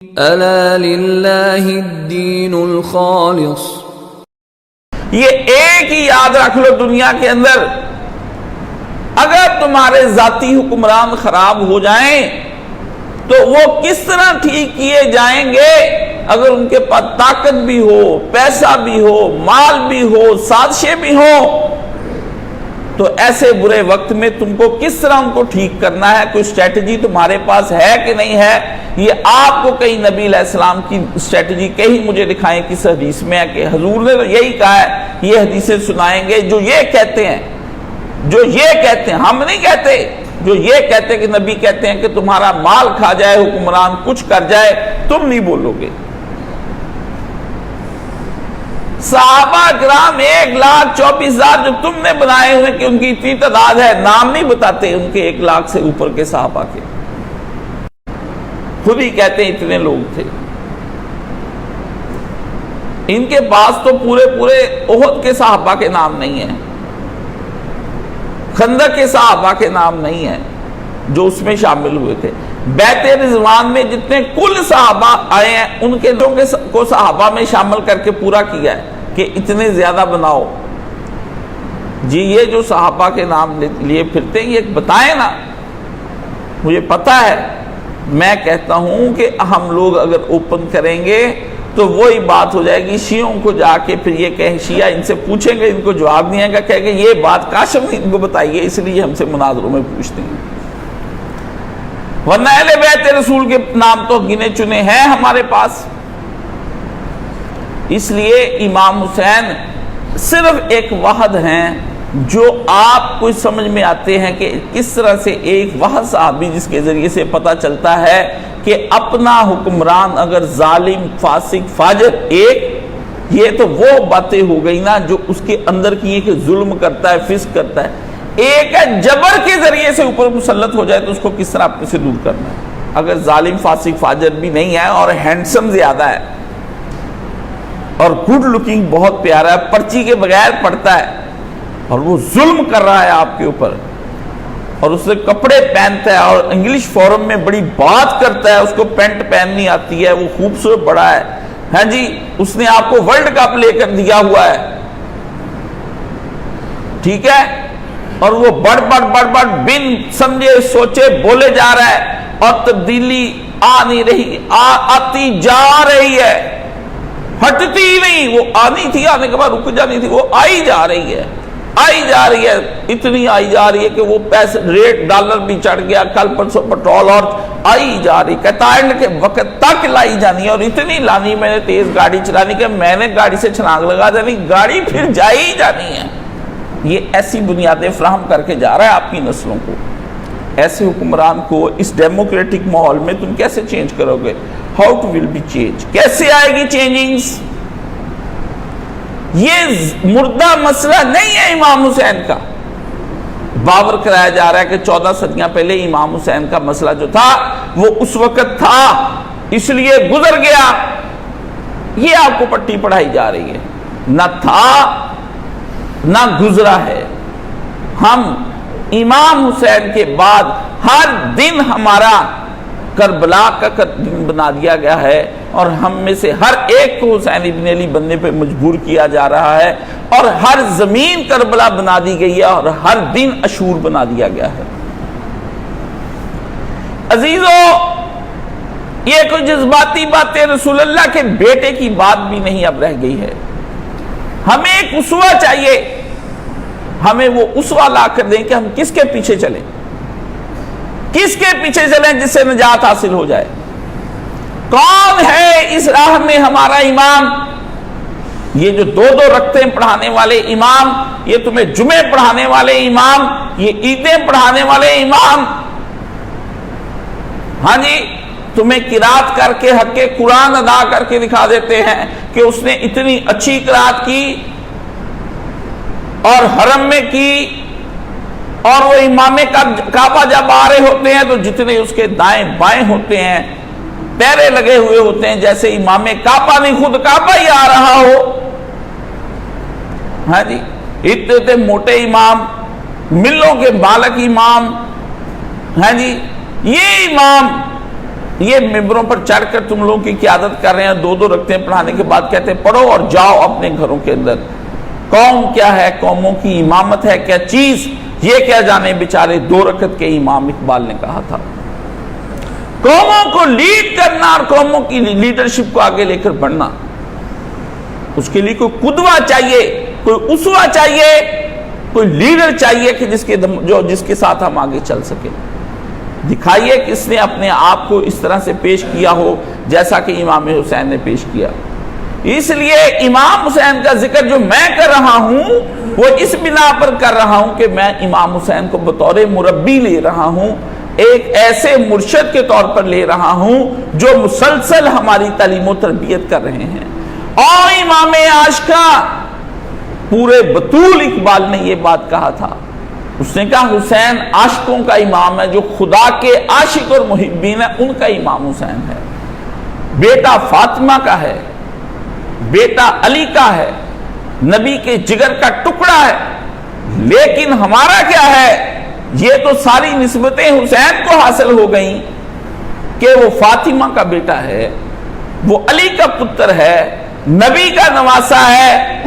ألا للہ الدین الخالص۔ یہ ایک ہی یاد رکھ لو دنیا کے اندر، اگر تمہارے ذاتی حکمران خراب ہو جائیں تو وہ کس طرح ٹھیک کیے جائیں گے؟ اگر ان کے پاس طاقت بھی ہو، پیسہ بھی ہو، مال بھی ہو، سازشیں بھی ہوں، تو ایسے برے وقت میں تم کو کس طرح ان کو ٹھیک کرنا ہے؟ کوئی اسٹریٹجی تمہارے پاس ہے کہ نہیں ہے؟ یہ آپ کو کئی نبی علیہ السلام کی اسٹریٹجی کہیں مجھے دکھائیں کس حدیث میں ہے کہ حضور نے تو یہی کہا ہے، یہ حدیثیں سنائیں گے جو یہ کہتے ہیں، جو یہ کہتے ہیں، ہم نہیں کہتے، جو یہ کہتے ہیں کہ نبی کہتے ہیں کہ تمہارا مال کھا جائے، حکمران کچھ کر جائے، تم نہیں بولو گے۔ صحابہ کرام 1,24,000 جو تم نے بنائے ہوئے کہ ان کی اتنی تعداد ہے، نام نہیں بتاتے ان کے 1,00,000 سے اوپر کے صحابہ کے، خود ہی کہتے ہیں اتنے لوگ تھے۔ ان کے پاس تو پورے احد کے صحابہ کے نام نہیں ہیں، خندق کے صحابہ کے نام نہیں ہیں جو اس میں شامل ہوئے تھے۔ بیعت رضوان میں جتنے کل صحابہ آئے ہیں ان کے لوگوں کو صحابہ میں شامل کر کے پورا کیا ہے کہ اتنے زیادہ بناؤ جی۔ یہ جو صحابہ کے نام لیے پھرتے ہیں یہ بتائیں نا، مجھے پتا ہے، میں کہتا ہوں کہ ہم لوگ اگر اوپن کریں گے تو وہی بات ہو جائے گی، شیعوں کو جا کے پھر یہ کہیں، شیعہ ان سے پوچھیں گے، ان کو جواب نہیں آئے گا، کہے گا یہ بات کاشف نے ان کو بتائی ہے اس لیے ہم سے مناظروں میں پوچھتے ہیں، ورنہ اہل بیت رسول کے نام تو گنے چنے ہیں ہمارے پاس۔ اس لیے امام حسین صرف ایک واحد ہیں جو آپ کو سمجھ میں آتے ہیں کہ کس طرح سے ایک واحد صحابی جس کے ذریعے سے پتہ چلتا ہے کہ اپنا حکمران اگر ظالم، فاسق، فاجر ایک، یہ تو وہ باتیں ہو گئی نا جو اس کے اندر کی ہے کہ ظلم کرتا ہے، فسق کرتا ہے، ایک ہے جبر کے ذریعے سے اوپر مسلط ہو جائے تو اس کو کس طرح اپنے سے دور کرنا ہے۔ اگر ظالم، فاسق، فاجر بھی نہیں ہے اور ہینڈسم زیادہ ہے اور گڈ لکنگ بہت پیارا ہے، پرچی کے بغیر پڑتا ہے اور وہ ظلم کر رہا ہے آپ کے اوپر اور اس نے کپڑے پہنتا ہے اور انگلش فورم میں بڑی بات کرتا ہے، اس کو پینٹ پہننی آتی ہے، وہ خوبصورت بڑا ہے، ہاں جی، اس نے آپ کو ورلڈ کپ لے کر دیا ہوا ہے، ٹھیک ہے، اور وہ بڑھ بن سمجھے سوچے بولے جا رہا ہے اور تبدیلی آ نہیں رہی، آتی جا رہی ہے، ہٹتی نہیں، وہ آنی تھی، آنے کے بعد رک جانی تھی، وہ آئی جا رہی ہے، آئی جا رہی ہے، اتنی آئی جا رہی ہے کہ وہ پیسے ریٹ ڈالر بھی چڑھ گیا، کل پرسوں پٹرول، اور آئی جا رہی، کہتا ہے کہ وقت تک لائی جانی ہے، اور اتنی لانی میں نے تیز گاڑی چلانی کہ میں نے گاڑی سے چھلانگ لگا دینی، گاڑی پھر جائی جانی ہے۔ یہ ایسی بنیادیں فراہم کر کے جا رہا ہے آپ کی نسلوں کو۔ ایسے حکمران کو اس ڈیموکریٹک ماحول میں تم کیسے چینج کرو گے؟ How to will be change, کیسے آئے گی چینجنگز؟ یہ مردہ مسئلہ نہیں ہے امام حسین کا، باور کرایا جا رہا ہے کہ 14 صدیاں پہلے امام حسین کا مسئلہ جو تھا وہ اس وقت تھا اس لیے گزر گیا، یہ آپ کو پٹی پڑھائی جا رہی ہے، نہ تھا نہ گزرا ہے۔ ہم امام حسین کے بعد ہر دن ہمارا کربلا کا دن بنا دیا گیا ہے اور ہم میں سے ہر ایک کو حسین ابن علی بننے پہ مجبور کیا جا رہا ہے، اور ہر زمین کربلا بنا دی گئی ہے اور ہر دن اشور بنا دیا گیا ہے۔ عزیزو، یہ کوئی جذباتی باتیں رسول اللہ کے بیٹے کی بات بھی نہیں اب رہ گئی ہے۔ ہمیں ایک اسوہ چاہیے، ہمیں وہ اسوہ لا کر دیں کہ ہم کس کے پیچھے چلیں، کس کے پیچھے چلیں جس سے نجات حاصل ہو جائے۔ کون ہے اس راہ میں ہمارا امام؟ یہ جو 2 رکعتیں پڑھانے والے امام، یہ تمہیں جمعے پڑھانے والے امام، یہ عیدیں پڑھانے والے امام، ہاں جی، تمہیں قرات کر کے حق قرآن ادا کر کے دکھا دیتے ہیں کہ اس نے اتنی اچھی قرات کی اور حرم میں کی، اور وہ امام کعبہ جب آ رہے ہوتے ہیں تو جتنے اس کے دائیں بائیں ہوتے ہیں پیرے لگے ہوئے ہوتے ہیں جیسے امام کعبہ نہیں خود کعبہ ہی آ رہا ہو، ہاں جی، اتنے موٹے امام، ملوں کے بالک امام، ہاں جی، یہ امام یہ ممبروں پر چڑھ کر تم لوگوں کی قیادت کر رہے ہیں، 2 رکعتیں پڑھانے کے بعد کہتے ہیں پڑھو اور جاؤ اپنے گھروں کے اندر۔ قوم کیا ہے، قوموں کی امامت ہے کیا چیز، یہ کیا جانے بیچارے 2 رکعت کے امام اقبال نے کہا تھا۔ قوموں کو لیڈ کرنا اور قوموں کی لیڈرشپ کو آگے لے کر بڑھنا، اس کے لیے کوئی قدوہ چاہیے، کوئی اسوہ چاہیے، کوئی لیڈر چاہیے کہ جس کے ساتھ ہم آگے چل سکیں۔ دکھائیے کہ اس نے اپنے آپ کو اس طرح سے پیش کیا ہو جیسا کہ امام حسین نے پیش کیا۔ اس لیے امام حسین کا ذکر جو میں کر رہا ہوں وہ اس بنا پر کر رہا ہوں کہ میں امام حسین کو بطور مربی لے رہا ہوں، ایک ایسے مرشد کے طور پر لے رہا ہوں جو مسلسل ہماری تعلیم و تربیت کر رہے ہیں۔ اور امام عاشقہ، پورے بطول اقبال نے یہ بات کہا تھا، اس نے کہا حسین عاشقوں کا امام ہے، جو خدا کے عاشق اور محبین ہیں ان کا امام حسین ہے، بیٹا فاطمہ کا ہے، بیٹا علی کا ہے، نبی کے جگر کا ٹکڑا ہے۔ لیکن ہمارا کیا ہے، یہ تو ساری نسبتیں حسین کو حاصل ہو گئیں کہ وہ فاطمہ کا بیٹا ہے، وہ علی کا پتر ہے، نبی کا نواسا ہے۔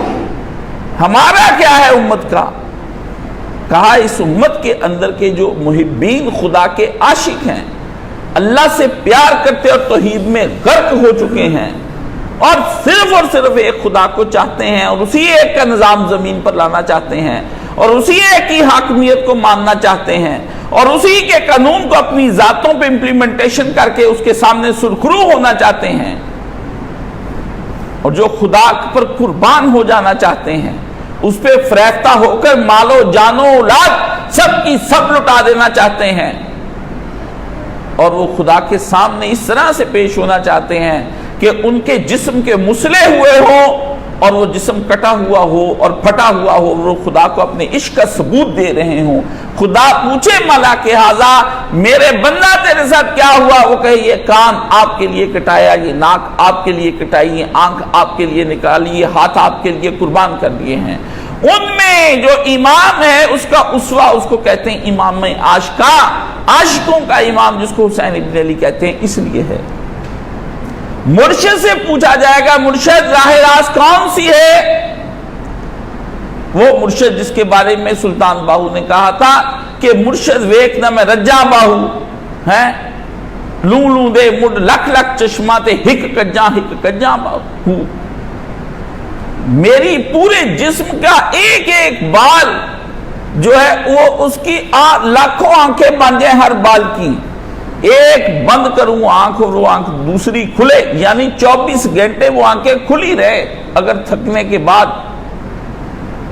ہمارا کیا ہے امت کا؟ کہا اس امت کے اندر کے جو محبین خدا کے عاشق ہیں، اللہ سے پیار کرتے اور توحید میں غرق ہو چکے ہیں اور صرف ایک خدا کو چاہتے ہیں اور اسی ایک کا نظام زمین پر لانا چاہتے ہیں اور اسی ایک کی حاکمیت کو ماننا چاہتے ہیں اور اسی کے قانون کو اپنی ذاتوں پہ امپلیمنٹیشن کر کے اس کے سامنے سرخرو ہونا چاہتے ہیں، اور جو خدا پر قربان ہو جانا چاہتے ہیں، اس پہ فریفتہ ہو کر مال و جان و اولاد سب کی سب لٹا دینا چاہتے ہیں، اور وہ خدا کے سامنے اس طرح سے پیش ہونا چاہتے ہیں کہ ان کے جسم کے مسلے ہوئے ہوں اور وہ جسم کٹا ہوا ہو اور پھٹا ہوا ہو، وہ خدا کو اپنے عشق کا ثبوت دے رہے ہوں۔ خدا پوچھے ملا کہ ہاذا، میرے بندہ تیرے ساتھ کیا ہوا؟ وہ کہے یہ کان آپ کے لیے کٹایا، یہ ناک آپ کے لیے کٹائی، یہ آنکھ آپ کے لیے نکالی، یہ ہاتھ آپ کے لیے قربان کر دیے ہیں۔ ان میں جو امام ہے اس کا اسوہ، اس کو کہتے ہیں امام عاشقہ، عاشقوں کا امام، جس کو حسین ابن علی کہتے ہیں، اس لیے ہے۔ مرشد سے پوچھا جائے گا مرشد راہ راست کون سی ہے؟ وہ مرشد جس کے بارے میں سلطان باہو نے کہا تھا کہ مرشد ویک نہ میں رجا باہو ہے، لوں لوں دے مڈ لکھ لکھ چشماتے ہک کجاں باہو، میری پورے جسم کا ایک ایک بال جو ہے وہ اس کی لاکھوں آنکھیں بن جائیں، ہر بال کی ایک بند کروں آنکھ اور وہ آنکھ دوسری کھلے، یعنی 24 گھنٹے وہ آنکھیں کھلی رہے اگر تھکنے کے بعد،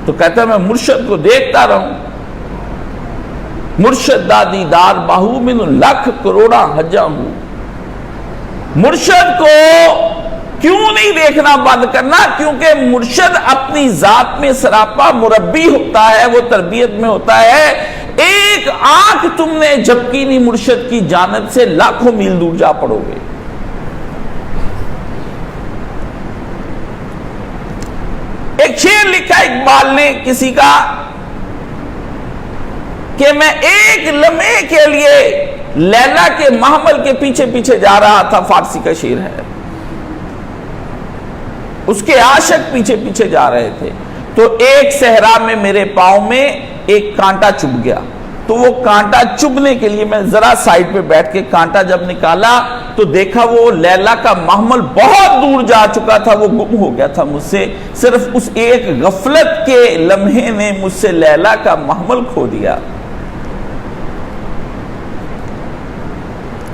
تو کہتا ہے میں مرشد کو دیکھتا رہوں۔ مرشد دا دیدار باہو من لکھ کروڑا حجا ہوں۔ مرشد کو کیوں نہیں دیکھنا بند کرنا؟ کیونکہ مرشد اپنی ذات میں سراپا مربی ہوتا ہے، وہ تربیت میں ہوتا ہے۔ ایک آنکھ تم نے جھپکی نہیں مرشد کی جانب سے، لاکھوں میل دور جا پڑو گے۔ ایک شعر لکھا اقبال نے کسی کا کہ میں ایک لمحے کے لیے لیلا کے محمل کے پیچھے پیچھے جا رہا تھا، فارسی کا شعر ہے، اس کے عاشق پیچھے پیچھے جا رہے تھے، تو ایک صحرا میں میرے پاؤں میں ایک کانٹا چبھ گیا، تو وہ کانٹا چبھنے کے لیے میں ذرا سائڈ پہ بیٹھ کے کانٹا جب نکالا تو دیکھا وہ لیلا کا محمل بہت دور جا چکا تھا، وہ گم ہو گیا تھا مجھ سے، صرف اس ایک غفلت کے لمحے نے مجھ سے لیلا کا محمل کھو دیا۔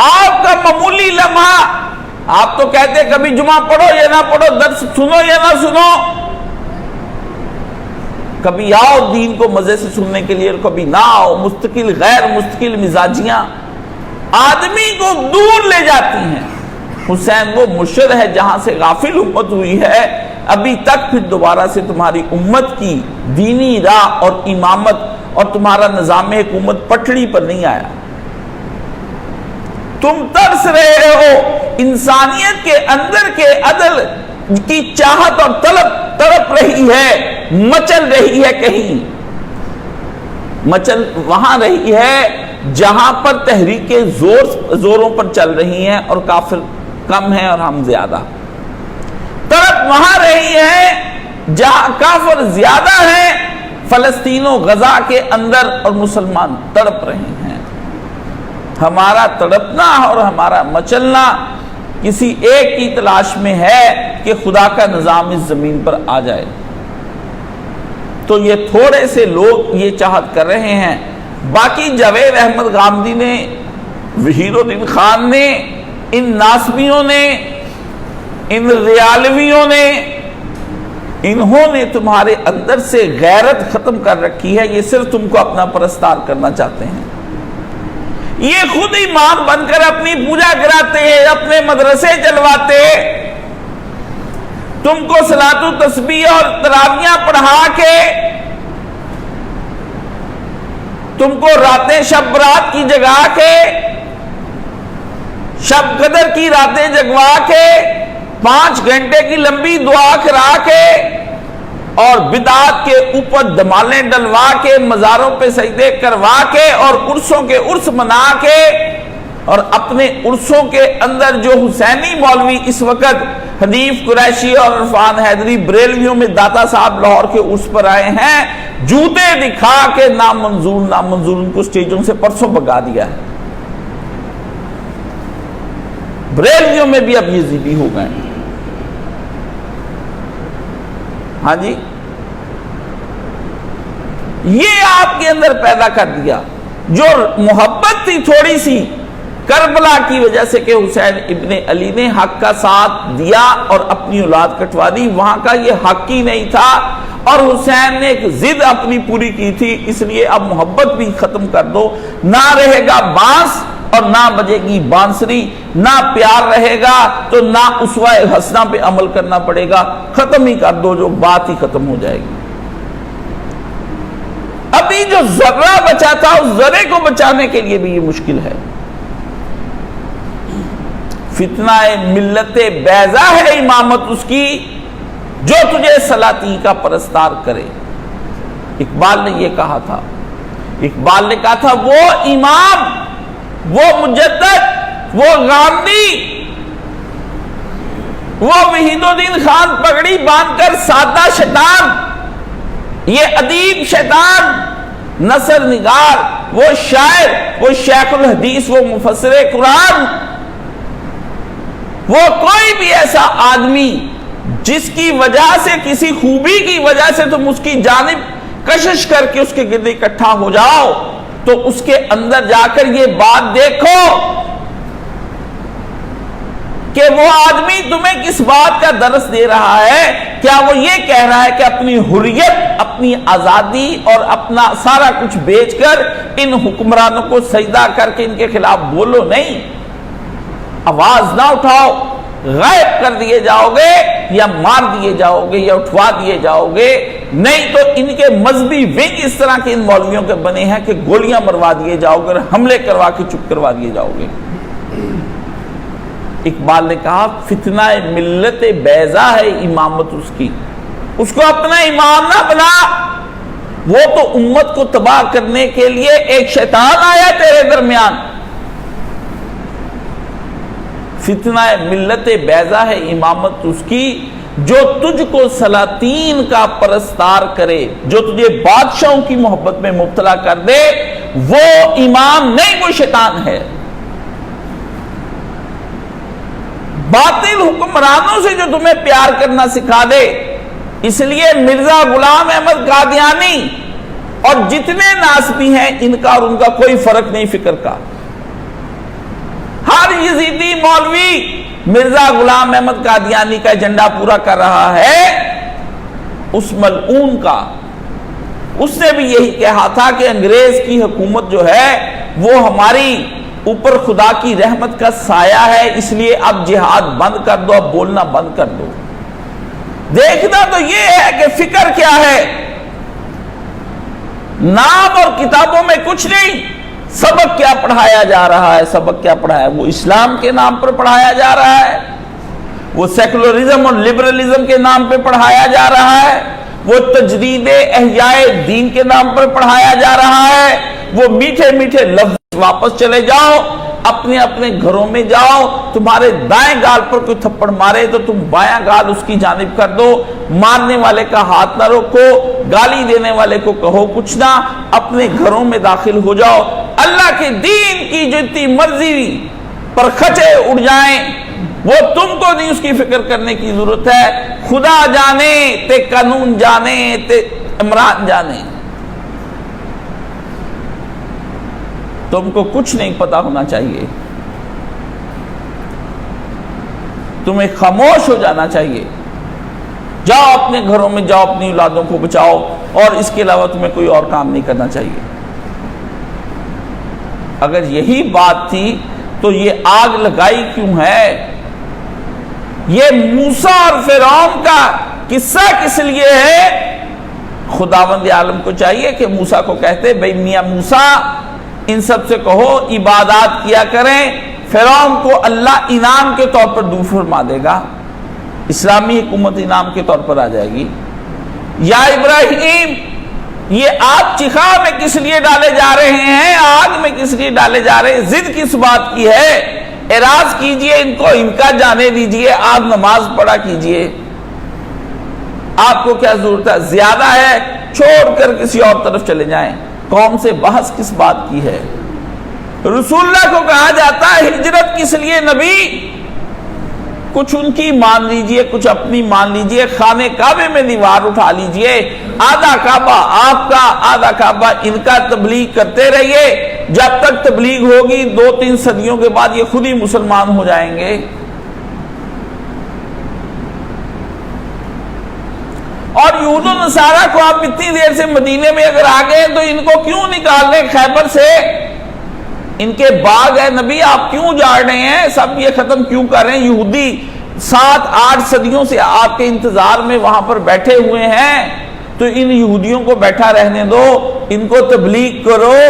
آپ کا معمولی لمحہ، آپ تو کہتے کبھی جمعہ پڑھو یا نہ پڑھو، درس سنو یا نہ سنو، کبھی آؤ دین کو مزے سے سننے کے لیے اور کبھی نہ آؤ، مستقل غیر مستقل مزاجیاں آدمی کو دور لے جاتی ہیں۔ حسین وہ مرشد ہے جہاں سے غافل امت ہوئی ہے، ابھی تک پھر دوبارہ سے تمہاری امت کی دینی راہ اور امامت اور تمہارا نظام حکومت پٹڑی پر نہیں آیا۔ تم ترس رہے ہو، انسانیت کے اندر کے عدل کی چاہت اور طلب تڑپ رہی ہے، مچل رہی ہے، کہیں مچل وہاں رہی ہے جہاں پر تحریکیں زوروں پر چل رہی ہیں اور کافر کم ہیں اور ہم زیادہ. تڑپ وہاں رہی ہے جہاں کافر زیادہ ہیں، فلسطین و غزہ کے اندر، اور مسلمان تڑپ رہے ہیں. ہمارا تڑپنا اور ہمارا مچلنا کسی ایک کی تلاش میں ہے کہ خدا کا نظام اس زمین پر آ جائے. تو یہ تھوڑے سے لوگ یہ چاہت کر رہے ہیں. باقی جاوید احمد غامدی نے، وحید الدین خان نے، ان ناسبیوں نے، ان ریالویوں نے، انہوں نے تمہارے اندر سے غیرت ختم کر رکھی ہے. یہ صرف تم کو اپنا پرستار کرنا چاہتے ہیں. یہ خود امام بن کر اپنی پوجا کراتے ہیں، اپنے مدرسے چلواتے، تم کو صلاۃ و تسبیح اور تراویحاں پڑھا کے، تم کو راتیں شب برات کی جگا کے، شب قدر کی راتیں جگوا کے، 5 گھنٹے کی لمبی دعا کرا کے، اور بدعات کے اوپر دمالیں ڈلوا کے، مزاروں پہ سجدے کروا کے، اور عرسوں کے عرس منا کے، اور اپنے عرسوں کے اندر جو حسینی مولوی اس وقت حنیف قریشی اور عرفان حیدری بریلویوں میں داتا صاحب لاہور کے عرس پر آئے ہیں، جوتے دکھا کے نامنظور ان کو سٹیجوں سے پرسوں بگا دیا ہے. بریلویوں میں بھی اب یزیدی ہو گئے. ہاں جی، یہ آپ کے اندر پیدا کر دیا. جو محبت تھی تھوڑی سی کربلا کی وجہ سے کہ حسین ابن علی نے حق کا ساتھ دیا اور اپنی اولاد کٹوا دی، وہاں کا یہ حق ہی نہیں تھا، اور حسین نے ایک ضد اپنی پوری کی تھی. اس لیے اب محبت بھی ختم کر دو. نہ رہے گا بانس اور نہ بجے گی بانسری، نہ پیار رہے گا تو نہ اسوہ حسنہ پہ عمل کرنا پڑے گا. ختم ہی کر دو، جو بات ہی ختم ہو جائے گی. ابھی جو ذرہ بچا تھا اس ذرے کو بچانے کے لیے بھی یہ مشکل ہے. فتنہ ملت بیضا ہے امامت اس کی جو تجھے سلاطین کا پرستار کرے. اقبال نے یہ کہا تھا. اقبال نے کہا تھا وہ امام، وہ مجدد، وہ غامدی، وہ وحید الدین خان پگڑی باندھ کر سادہ شیطان، یہ ادیب شیطان، نثر نگار، وہ شاعر، وہ شیخ الحدیث، وہ مفسر قرآن، وہ کوئی بھی ایسا آدمی جس کی وجہ سے، کسی خوبی کی وجہ سے تم اس کی جانب کشش کر کے اس کے گرد اکٹھا ہو جاؤ، تو اس کے اندر جا کر یہ بات دیکھو کہ وہ آدمی تمہیں کس بات کا درس دے رہا ہے. کیا وہ یہ کہہ رہا ہے کہ اپنی حریت، اپنی آزادی اور اپنا سارا کچھ بیچ کر ان حکمرانوں کو سجدہ کر کے ان کے خلاف بولو؟ نہیں، آواز نہ اٹھاؤ، غائب کر دیے جاؤ گے یا مار دیے جاؤ گے یا اٹھوا دیے جاؤ گے. نہیں تو ان کے مذہبی ونگ اس طرح کے ان مولویوں کے بنے ہیں کہ گولیاں مروا دیے جاؤ گے اور حملے کروا کے چپ کروا دیے جاؤ گے. اقبال نے کہا فتنہ ملت بیضا ہے امامت اس کی. اس کو اپنا امام نہ بنا، وہ تو امت کو تباہ کرنے کے لیے ایک شیطان آیا تیرے درمیان. فتنہ ملت بیضا ہے امامت اس کی جو تجھ کو سلاطین کا پرستار کرے، جو تجھے بادشاہوں کی محبت میں مبتلا کر دے. وہ امام نہیں، وہ شیطان ہے. باطل حکمرانوں سے جو تمہیں پیار کرنا سکھا دے. اس لیے مرزا غلام احمد قادیانی اور جتنے ناسبی ہیں ان کا اور ان کا کوئی فرق نہیں فکر کا. ہر یزیدی مولوی مرزا غلام احمد قادیانی کا ایجنڈا پورا کر رہا ہے، اس ملعون کا. اس نے بھی یہی کہا تھا کہ انگریز کی حکومت جو ہے وہ ہماری اوپر خدا کی رحمت کا سایہ ہے، اس لیے اب جہاد بند کر دو، اب بولنا بند کر دو. دیکھنا تو یہ ہے کہ فکر کیا ہے. نام اور کتابوں میں کچھ نہیں، سبق کیا پڑھایا جا رہا ہے. سبق کیا پڑھایا؟ وہ اسلام کے نام پر پڑھایا جا رہا ہے، وہ سیکولرزم اور لبرلزم کے نام پہ پڑھایا جا رہا ہے، وہ تجدید احیاء دین کے نام پر پڑھایا جا رہا ہے، وہ میٹھے میٹھے لفظ واپس چلے جاؤ، اپنے اپنے گھروں میں جاؤ، تمہارے دائیں گال پر کوئی تھپڑ مارے تو تم بایاں گال اس کی جانب کر دو، مارنے والے کا ہاتھ نہ روکو، گالی دینے والے کو کہو کچھ نہ، اپنے گھروں میں داخل ہو جاؤ۔ اللہ کے دین کی جو اتنی مرضی پر کھچے اڑ جائیں وہ تم کو نہیں اس کی فکر کرنے کی ضرورت ہے، خدا جانے تے قانون جانے تے عمران جانے، تم کو کچھ نہیں پتا ہونا چاہیے، تمہیں خاموش ہو جانا چاہیے، جاؤ اپنے گھروں میں جاؤ، اپنی اولادوں کو بچاؤ، اور اس کے علاوہ تمہیں کوئی اور کام نہیں کرنا چاہیے۔ اگر یہی بات تھی تو یہ آگ لگائی کیوں ہے؟ یہ موسیٰ اور فرعون کا قصہ کس لیے ہے؟ خداوند عالم کو چاہیے کہ موسیٰ کو کہتے بھئی میاں موسیٰ ان سب سے کہو عبادات کیا کریں، فرعون کو اللہ انعام کے طور پر دور فرما دے گا، اسلامی حکومت انعام کے طور پر آ جائے گی۔ یا ابراہیم یہ آپ چخا میں کس لیے ڈالے جا رہے ہیں، آگ میں کس لیے ڈالے جا رہے ہیں، ضد کس بات کی ہے؟ اعراض کیجئے، ان کو ان کا جانے دیجئے، آپ نماز پڑھا کیجئے، آپ کو کیا ضرورت ہے؟ زیادہ ہے چھوڑ کر کسی اور طرف چلے جائیں، قوم سے بحث کس بات کی ہے؟ رسول اللہ کو کہا جاتا ہے ہجرت کس لیے نبی؟ کچھ ان کی مان لیجئے، کچھ اپنی مان لیجئے، خانے کعبے میں دیوار اٹھا لیجئے، آدھا کعبہ آپ کا آدھا کعبہ ان کا، تبلیغ کرتے رہیے، جب تک تبلیغ ہوگی 2-3 صدیوں کے بعد یہ خود ہی مسلمان ہو جائیں گے۔ اور یہود و نصارہ کو آپ اتنی دیر سے مدینے میں اگر آ گئے تو ان کو کیوں نکال رہے خیبر سے؟ ان کے باغ ہے نبی، آپ کیوں جاڑ رہے ہیں؟ سب یہ ختم کیوں کر رہے ہیں؟ یہودی 7-8 صدیوں سے آپ کے انتظار میں وہاں پر بیٹھے ہوئے ہیں، تو ان یہودیوں کو بیٹھا رہنے دو، ان کو تبلیغ کرو،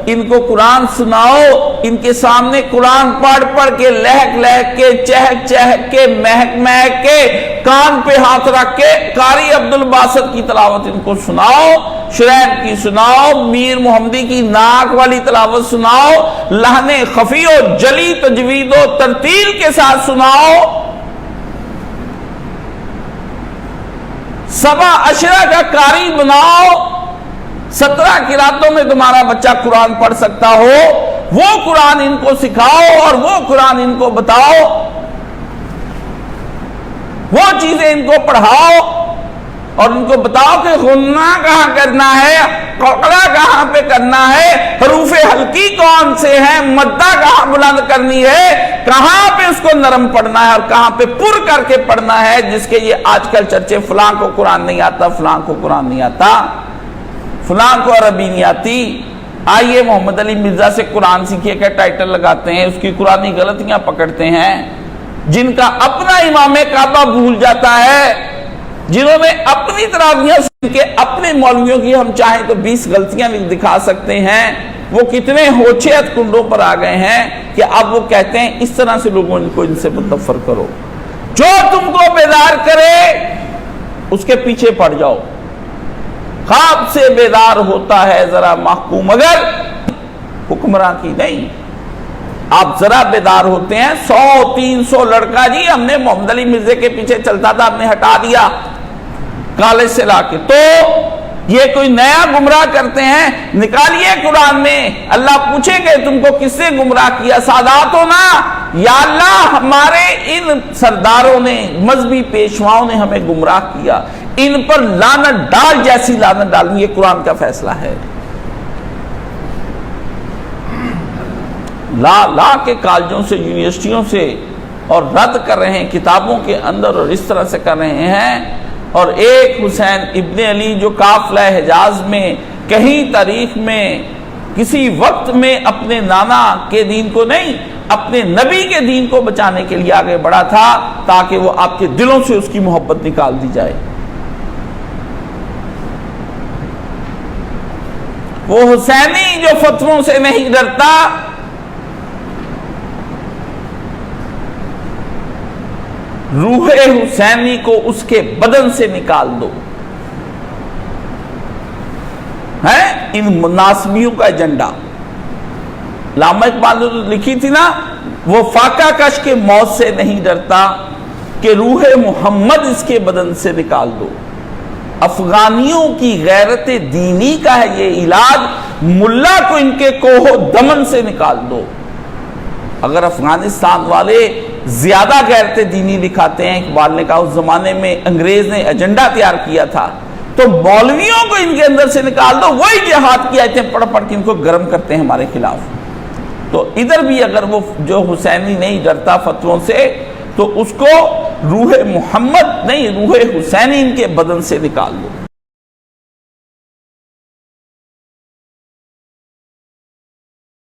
ان کو قرآن سناؤ، ان کے سامنے قرآن پڑھ پڑھ کے، لہک لہک کے، چہک چہک کے، مہک مہک کے، کان پہ ہاتھ رکھ کے قاری عبد الباسط کی تلاوت ان کو سناؤ، شریف کی سناؤ، میر محمدی کی ناک والی تلاوت سناؤ، لحن خفی و جلی تجوید و ترتیل کے ساتھ سناؤ، 7 عشرہ کا قاری بناؤ، 17 قراتوں میں تمہارا بچہ قرآن پڑھ سکتا ہو، وہ قرآن ان کو سکھاؤ اور وہ قرآن ان کو بتاؤ، وہ چیزیں ان کو پڑھاؤ اور ان کو بتاؤ کہ غنہ کہاں کرنا ہے، قلقلہ کہاں پہ کرنا ہے، حروف حلقی کون سے ہیں، مدہ کہاں بلند کرنی ہے، کہاں پہ اس کو نرم پڑھنا ہے اور کہاں پہ پر کر کے پڑھنا ہے، جس کے یہ آج کل چرچے فلاں کو قرآن نہیں آتا، فلاں کو قرآن نہیں آتا، فلاں کو عربی نہیں آتی، آئیے محمد علی مرزا سے قرآن سیکھیے کا ٹائٹل لگاتے ہیں، اس کی قرآنی غلطیاں پکڑتے ہیں، جن کا اپنا امام کعبہ بھول جاتا ہے، جنہوں نے اپنی تراویحاں سن کے اپنے مولویوں کی ہم چاہیں تو 20 غلطیاں بھی دکھا سکتے ہیں، وہ کتنے ہوچیت کنڈوں پر آ گئے ہیں کہ اب وہ کہتے ہیں اس طرح سے لوگوں کو ان سے متفر کرو، جو تم کو بیدار کرے اس کے پیچھے پڑ جاؤ، خواب سے بیدار ہوتا ہے ذرا محکوم مگر حکمراں کی نہیں، آپ ذرا بیدار ہوتے ہیں، 100-300 لڑکا جی ہم نے محمد علی مرزا کے پیچھے چلتا تھا، ہم نے ہٹا دیا کالج سے لا کے، تو یہ کوئی نیا گمراہ کرتے ہیں، نکالیے قرآن میں، اللہ پوچھیں گے تم کو کس سے گمراہ کیا، سادات ہو نا، یا اللہ ہمارے ان سرداروں نے، مذہبی پیشواؤں نے ہمیں گمراہ کیا، ان پر لعنت ڈال جیسی لعنت ڈالنی، یہ قرآن کا فیصلہ ہے۔ لا کے کالجوں سے، یونیورسٹیوں سے، اور رد کر رہے ہیں کتابوں کے اندر، اور اس طرح سے کر رہے ہیں، اور ایک حسین ابن علی جو قافلہ حجاز میں کہیں تاریخ میں کسی وقت میں اپنے نانا کے دین کو نہیں، اپنے نبی کے دین کو بچانے کے لیے آگے بڑھا تھا تاکہ وہ آپ کے دلوں سے اس کی محبت نکال دی جائے، وہ حسینی جو فتووں سے نہیں ڈرتا، روح حسینی کو اس کے بدن سے نکال دو، ہے ان مناسبیوں کا ایجنڈا، علامہ اقبال نے تو لکھی تھی نا، وہ فاقہ کش کے موت سے نہیں ڈرتا کہ روح محمد اس کے بدن سے نکال دو۔ افغانیوں کی غیرت دینی کا ہے یہ علاج، ملا کو ان کے کوہ دمن سے نکال دو۔ اگر افغانستان والے زیادہ غیرت دینی دکھاتے ہیں، اقبال نے کہا اس زمانے میں انگریز نے ایجنڈا تیار کیا تھا، تو مولویوں کو ان کے اندر سے نکال دو، وہی جہاد کی آیتیں پڑھ پڑھ کے ان کو گرم کرتے ہیں ہمارے خلاف۔ تو ادھر بھی اگر وہ جو حسینی نہیں ڈرتا فتووں سے، تو اس کو روح محمد نہیں، روح حسینی ان کے بدن سے نکال دو۔